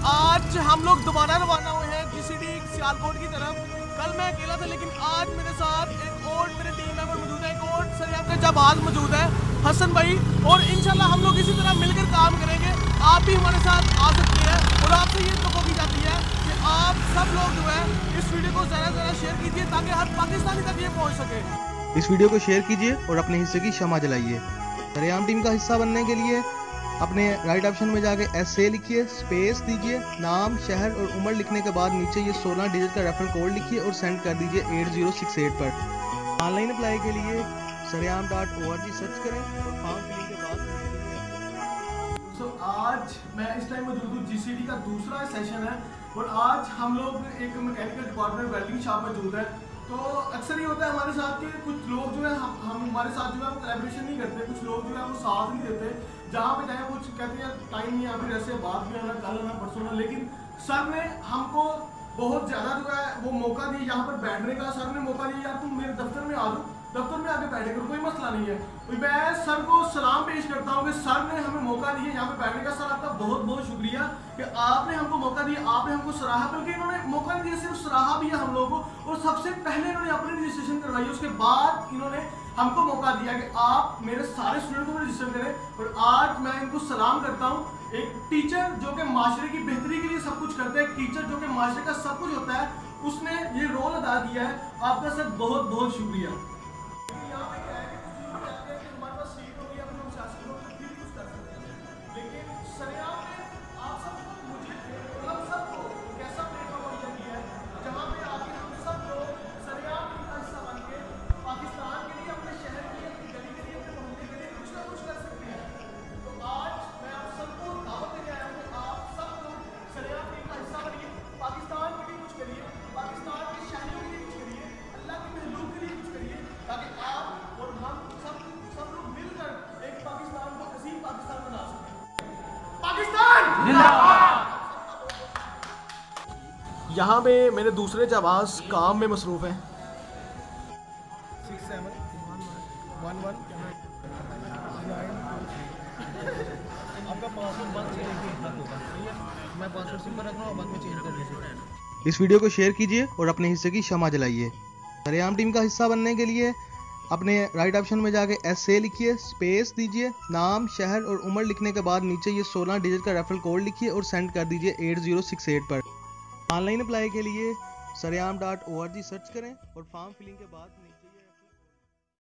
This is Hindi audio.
आज हम लोग दोबारा रवाना हुए हैं जीसीडी सियालकोट की तरफ। कल मैं अकेला था, लेकिन आज मेरे साथ एक और मेरे टीम मेंबर मौजूद है, एक और सरियाम का जाबाज मौजूद है, हसन भाई। और इंशाल्लाह हम लोग इसी तरह मिलकर काम करेंगे। आप भी हमारे साथ आ सकते हैं और आपसे ये तो की जाती है कि आप सब लोग जो है इस वीडियो को ज़्यादा से ज़्यादा शेयर कीजिए ताकि हर पाकिस्तानी तक ये पहुँच सके। इस वीडियो को शेयर कीजिए और अपने हिस्से की क्षमा जलाइए। सरेआम टीम का हिस्सा बनने के लिए अपने राइट ऑप्शन में जाके SA लिखिए, स्पेस दीजिए, नाम, शहर और उम्र लिखने के बाद नीचे ये 16 डिजिट का रेफरल कोड लिखिए और सेंड कर दीजिए 8068 पर। ऑनलाइन अप्लाई के लिए saryam.org सर्च करें और फॉर्म फिलिंग के बाद आज मैं इस टाइम मौजूद हूँ, जीसीडी का दूसरा सेशन है और आज हम लोग एक मैकेनिकल डिपार्टमेंट वेल्डिंग शॉप में मौजूद है। तो अक्सर ये होता है हमारे साथ कि कुछ लोग जो है हम हमारे साथ जो है वो कोलैबोरेशन नहीं करते, कुछ लोग जो है वो साथ नहीं देते, जहाँ पे जाए कुछ कहते हैं टाइम नहीं है, फिर ऐसे बात भी आना, कल आना, परसों आना। लेकिन सर ने हमको बहुत ज़्यादा जो है वो मौका दिया यहाँ पर बैठने का। सर ने मौका दिया, यार तुम मेरे दफ्तर में आ जाओ, दफ्तर में आके बैठे करो, कोई मसला नहीं है। मैं सर को सलाम पेश करता हूँ कि सर ने हमें मौका दिया यहाँ पे बैठने का। सर आपका बहुत बहुत शुक्रिया कि आपने हमको मौका दिया, आपने हमको सराहा, बल्कि इन्होंने मौका नहीं दिया, सिर्फ सराहा भी है हम लोगों को। और सबसे पहले इन्होंने अपनी रजिस्ट्रेशन करवाई, उसके बाद इन्होंने हमको मौका दिया कि आप मेरे सारे स्टूडेंट को रजिस्टर करें। और आज मैं इनको सलाम करता हूँ। एक टीचर जो कि माशरे की बेहतरी के लिए सब कुछ करता है, टीचर जो कि माशरे का सब कुछ होता है, उसने ये रोल अदा किया है। आपका सर बहुत बहुत शुक्रिया। यहाँ पे मेरे दूसरे जाबाज काम में मसरूफ हैं। 6711 आपका पासवर्ड बंद मैं पासवर्ड सिंपल रख रहा हूँ, बाद में चेंज कर लीजिए। इस वीडियो को शेयर कीजिए और अपने हिस्से की क्षमा जलाइए। सरेआम टीम का हिस्सा बनने के लिए अपने राइट ऑप्शन में जाके SA लिखिए, स्पेस दीजिए, नाम, शहर और उम्र लिखने के बाद नीचे ये 16 डिजिट का रेफरल कोड लिखिए और सेंड कर दीजिए 8068 पर। ऑनलाइन अप्लाई के लिए saryam.org सर्च करें और फॉर्म फिलिंग के बाद